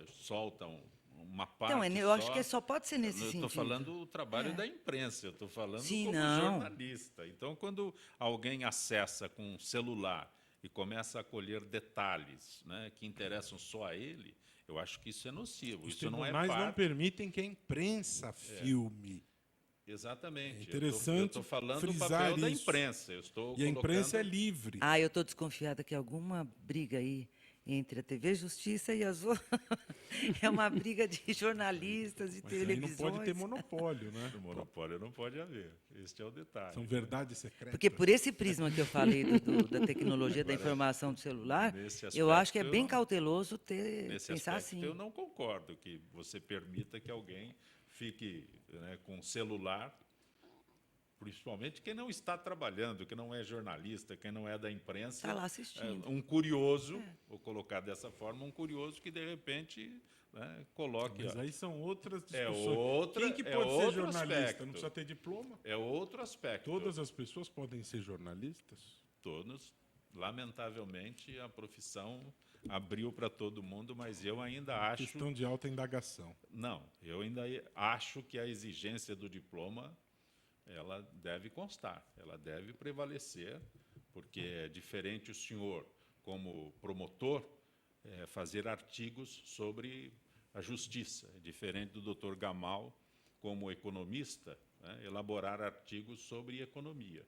solta uma parte. Então, eu acho que só pode ser nesse sentido. Eu estou falando o trabalho da imprensa, eu estou falando Sim, como não. jornalista. Então, quando alguém acessa com um celular e começa a colher detalhes, né, que interessam só a ele, eu acho que isso é nocivo. Os isso não tribunais é parte... não permitem que a imprensa filme. Exatamente. É interessante eu estou falando do frisar papel da isso. imprensa. Eu estou E a imprensa é livre. Eu estou desconfiada que alguma briga aí entre a TV Justiça e as outras é uma briga de jornalistas e televisões. Aí não pode ter monopólio, né? O monopólio não pode haver. Este é o detalhe. São verdades secretas. Porque por esse prisma que eu falei da tecnologia da informação do celular, eu acho que é bem cauteloso pensar assim. Eu não concordo que você permita que alguém fique, né, com o celular, principalmente quem não está trabalhando, que não é jornalista, quem não é da imprensa. Está lá assistindo. Um curioso, vou colocar dessa forma, um curioso que, de repente, né, coloque... Mas aí são outras discussões. Quem que pode ser jornalista? Aspecto. Não precisa ter diploma? É outro aspecto. Todas as pessoas podem ser jornalistas? Todos. Lamentavelmente, a profissão abriu para todo mundo, mas eu ainda acho... Questão de alta indagação. Não, eu ainda acho que a exigência do diploma ela deve constar, ela deve prevalecer, porque é diferente o senhor, como promotor, fazer artigos sobre a justiça. É diferente do doutor Gamal, como economista, né, elaborar artigos sobre economia.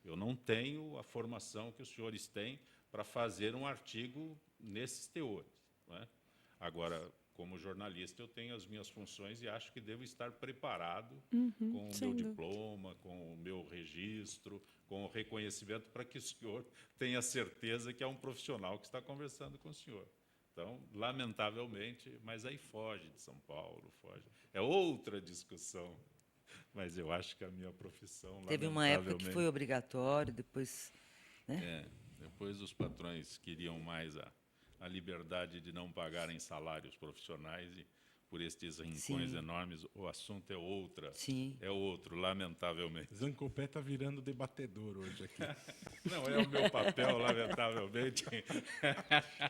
Eu não tenho a formação que os senhores têm para fazer um artigo nesses teores, né? Agora, como jornalista, eu tenho as minhas funções e acho que devo estar preparado com o meu diploma, com o meu registro, com o reconhecimento, para que o senhor tenha certeza que é um profissional que está conversando com o senhor. Então, lamentavelmente, mas aí foge de São Paulo, foge. É outra discussão, mas eu acho que a minha profissão, teve uma época que foi obrigatório, depois... Né? Depois os patrões queriam mais a liberdade de não pagarem salários profissionais e por estes rincões enormes, o assunto é outro, lamentavelmente. Zancopé está virando debatedor hoje aqui. Não é o meu papel, lamentavelmente.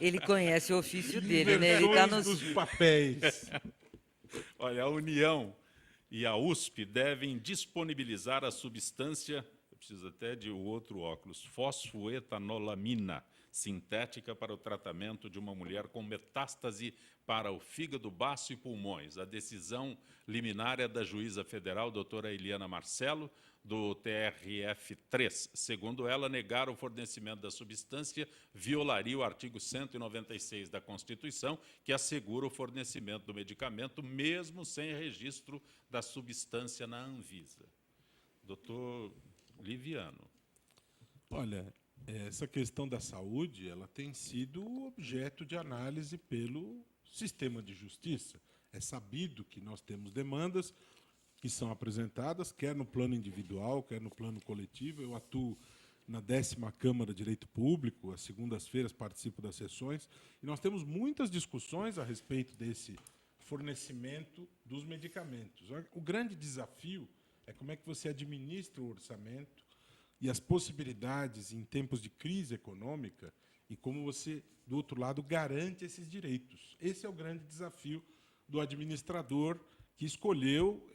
Ele conhece o ofício dele, né? Ele está nos dos papéis. Olha, a União e a USP devem disponibilizar a substância, eu preciso até de outro óculos, fosfoetanolamina, sintética para o tratamento de uma mulher com metástase para o fígado, baço e pulmões. A decisão liminar é da juíza federal, doutora Eliana Marcelo, do TRF3. Segundo ela, negar o fornecimento da substância violaria o artigo 196 da Constituição, que assegura o fornecimento do medicamento, mesmo sem registro da substância na Anvisa. Doutor Liviano. Olha, essa questão da saúde, ela tem sido objeto de análise pelo sistema de justiça. É sabido que nós temos demandas que são apresentadas, quer no plano individual, quer no plano coletivo. Eu atuo na 10ª Câmara de Direito Público, às segundas-feiras participo das sessões, e nós temos muitas discussões a respeito desse fornecimento dos medicamentos. O grande desafio é como é que você administra o orçamento e as possibilidades em tempos de crise econômica e como você, do outro lado, garante esses direitos. Esse é o grande desafio do administrador que escolheu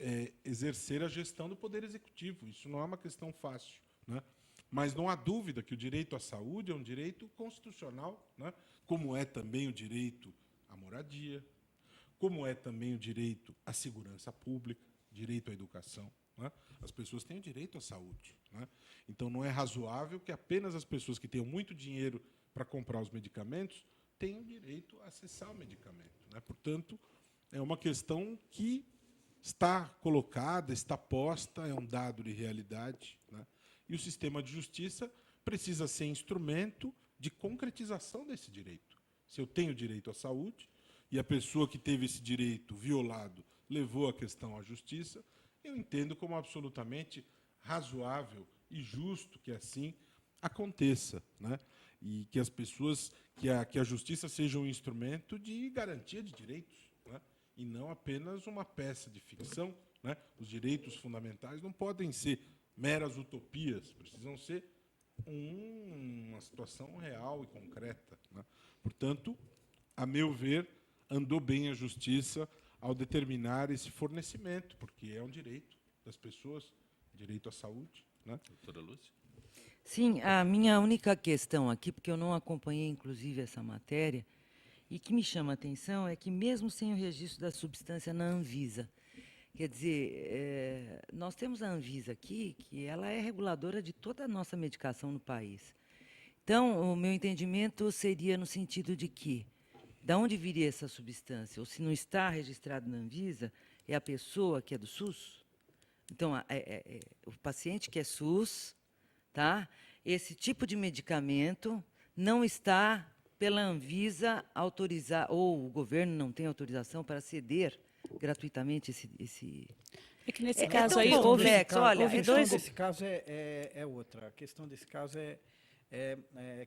exercer a gestão do Poder Executivo. Isso não é uma questão fácil, né? Mas não há dúvida que o direito à saúde é um direito constitucional, né? Como é também o direito à moradia, como é também o direito à segurança pública, direito à educação. Né? As pessoas têm o direito à saúde. Né? Então, não é razoável que apenas as pessoas que tenham muito dinheiro para comprar os medicamentos tenham direito a acessar o medicamento. Né? Portanto, é uma questão que está colocada, está posta, é um dado de realidade. Né? E o sistema de justiça precisa ser instrumento de concretização desse direito. Se eu tenho direito à saúde e a pessoa que teve esse direito violado levou a questão à justiça, eu entendo como absolutamente razoável e justo que assim aconteça, né? E que as pessoas, que a justiça seja um instrumento de garantia de direitos, né? E não apenas uma peça de ficção. Né? Os direitos fundamentais não podem ser meras utopias, precisam ser uma situação real e concreta. Né? Portanto, a meu ver, andou bem a justiça ao determinar esse fornecimento, porque é um direito das pessoas, direito à saúde. Né? Doutora Lúcia? Sim, a minha única questão aqui, porque eu não acompanhei, inclusive, essa matéria, e que me chama a atenção é que, mesmo sem o registro da substância na Anvisa, quer dizer, nós temos a Anvisa aqui, que ela é reguladora de toda a nossa medicação no país. Então, o meu entendimento seria no sentido de que, de onde viria essa substância? Ou se não está registrado na Anvisa, é a pessoa que é do SUS? Então, o paciente que é SUS, tá? Esse tipo de medicamento não está pela Anvisa autorizar, ou o governo não tem autorização para ceder gratuitamente esse... É que nesse caso aí houve houve dois... Desse caso é outra. A questão desse caso é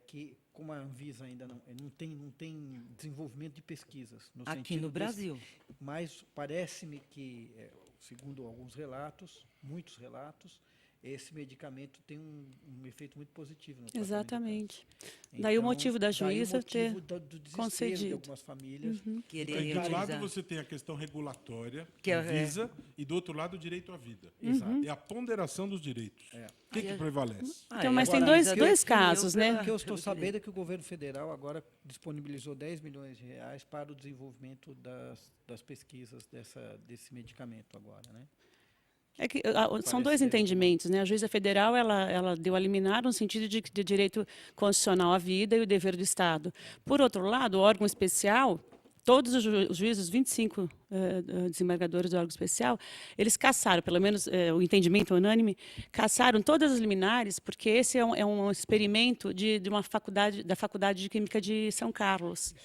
que, como a Anvisa ainda não tem desenvolvimento de pesquisas. No aqui sentido no Brasil. Mas parece-me que, segundo alguns relatos, muitos relatos, esse medicamento tem um efeito muito positivo no tratamento. Exatamente. Então, Daí o motivo da juíza daí o motivo ter do desespero concedido. de algumas famílias. Querer De um lado utilizar. você tem a questão regulatória, Que é- Anvisa, e do outro lado o direito à vida. Exato. É a ponderação dos direitos. O que prevalece? Então, mas tem Agora, dois casos, né? O que eu estou sabendo é que o governo federal agora disponibilizou 10 milhões de reais para o desenvolvimento das pesquisas desse medicamento agora, né? É que, são dois entendimentos, né? A juíza federal ela deu a liminar no sentido de direito constitucional à vida e o dever do Estado. Por outro lado, o órgão especial, todos os juízes, 25 desembargadores do órgão especial, eles cassaram, pelo menos o entendimento unânime, cassaram todas as liminares, porque esse é um experimento de uma faculdade, da Faculdade de Química de São Carlos.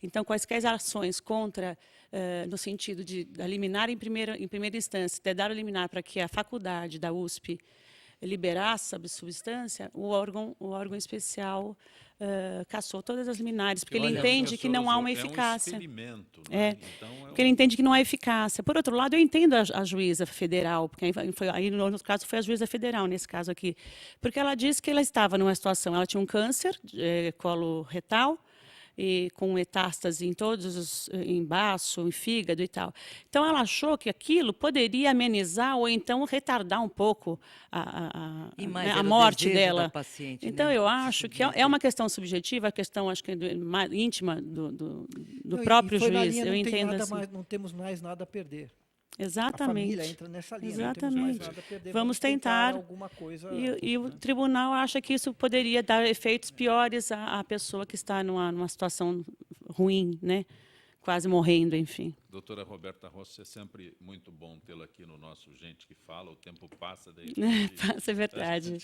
Então, quaisquer ações contra, no sentido de liminar em primeira instância, de dar o liminar para que a faculdade da USP liberasse a substância, o órgão especial cassou todas as liminares, porque ele entende que não há uma eficácia. É um experimento. Né? Então, Porque ele entende que não há eficácia. Por outro lado, eu entendo a juíza federal, porque aí no caso foi a juíza federal, nesse caso aqui, porque ela disse que ela estava numa situação, ela tinha um câncer coloretal, e com metástase em em baço, em fígado e tal. Então, ela achou que aquilo poderia amenizar ou então retardar um pouco a morte dela. Paciente, então, né? eu acho que é uma questão subjetiva, a questão, acho que íntima do Não, próprio e foi na juiz. linha, Eu não tem entendo nada assim. mais, não temos mais nada a perder. A Exatamente. família entra nessa linha. Exatamente. Não temos mais nada a perder. Vamos tentar. Alguma coisa. E o tribunal acha que isso poderia dar efeitos piores à pessoa que está numa situação ruim, né? Quase morrendo, enfim. Doutora Roberta Rossi, é sempre muito bom tê-la aqui no nosso Gente que Fala. O tempo passa daí. Isso é verdade.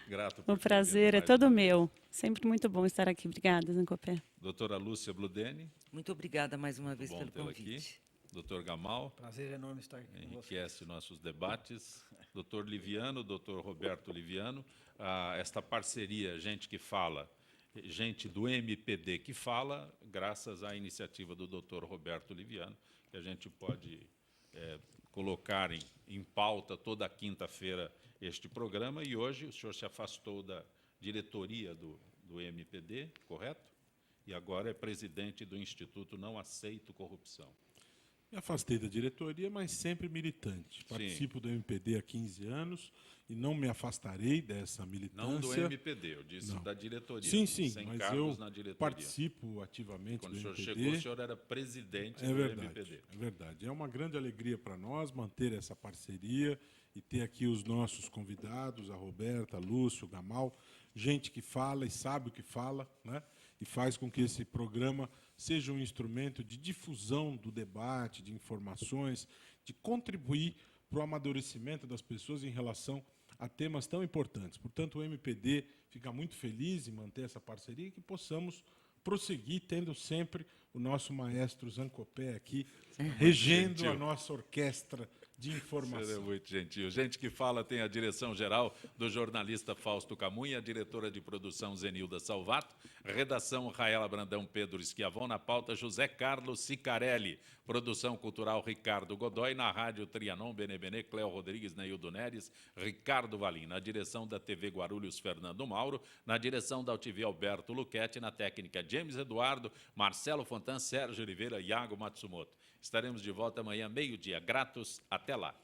Grato por O prazer ter é vindo mais todo uma meu. Sempre muito bom estar aqui. Obrigada, Zancopé. vez. Doutora Lúcia Bludeni, Muito obrigada mais uma vez bom pelo tê-la aqui. convite. Doutor Gamal, Prazer enorme estar aqui com você. enriquece nossos debates. Doutor Liviano, doutor Roberto Liviano, esta parceria Gente que Fala, gente do MPD que fala, graças à iniciativa do doutor Roberto Liviano, que a gente pode colocar em pauta toda quinta-feira este programa, e hoje o senhor se afastou da diretoria do MPD, correto? E agora é presidente do Instituto Não Aceito Corrupção. Me afastei da diretoria, mas sempre militante. Participo do MPD há 15 anos e não me afastarei dessa militância. Não do MPD, eu disse da diretoria. Sim, sim, sem mas cargos eu na diretoria. participo ativamente Quando do o senhor MPD. chegou, o senhor era presidente do MPD. É verdade. É uma grande alegria para nós manter essa parceria e ter aqui os nossos convidados, a Roberta, a Lúcio, o Gamal, gente que fala e sabe o que fala, né? E faz com que esse programa seja um instrumento de difusão do debate, de informações, de contribuir para o amadurecimento das pessoas em relação a temas tão importantes. Portanto, o MPD fica muito feliz em manter essa parceria e que possamos prosseguir tendo sempre o nosso maestro Zancopé aqui, regendo a nossa orquestra de informação. Você é muito gentil. Gente que fala tem a direção-geral do jornalista Fausto Camunha, a diretora de produção Zenilda Salvato, redação Raela Brandão, Pedro Schiavon, na pauta José Carlos Sicarelli, produção cultural Ricardo Godoy, na rádio Trianon, Benebene, Cléo Rodrigues, Neildo Neres, Ricardo Valim, na direção da TV Guarulhos, Fernando Mauro, na direção da UTV Alberto Luquete, na técnica James Eduardo, Marcelo Fontan, Sérgio Oliveira e Iago Matsumoto. Estaremos de volta amanhã, meio-dia. Gratos, até lá.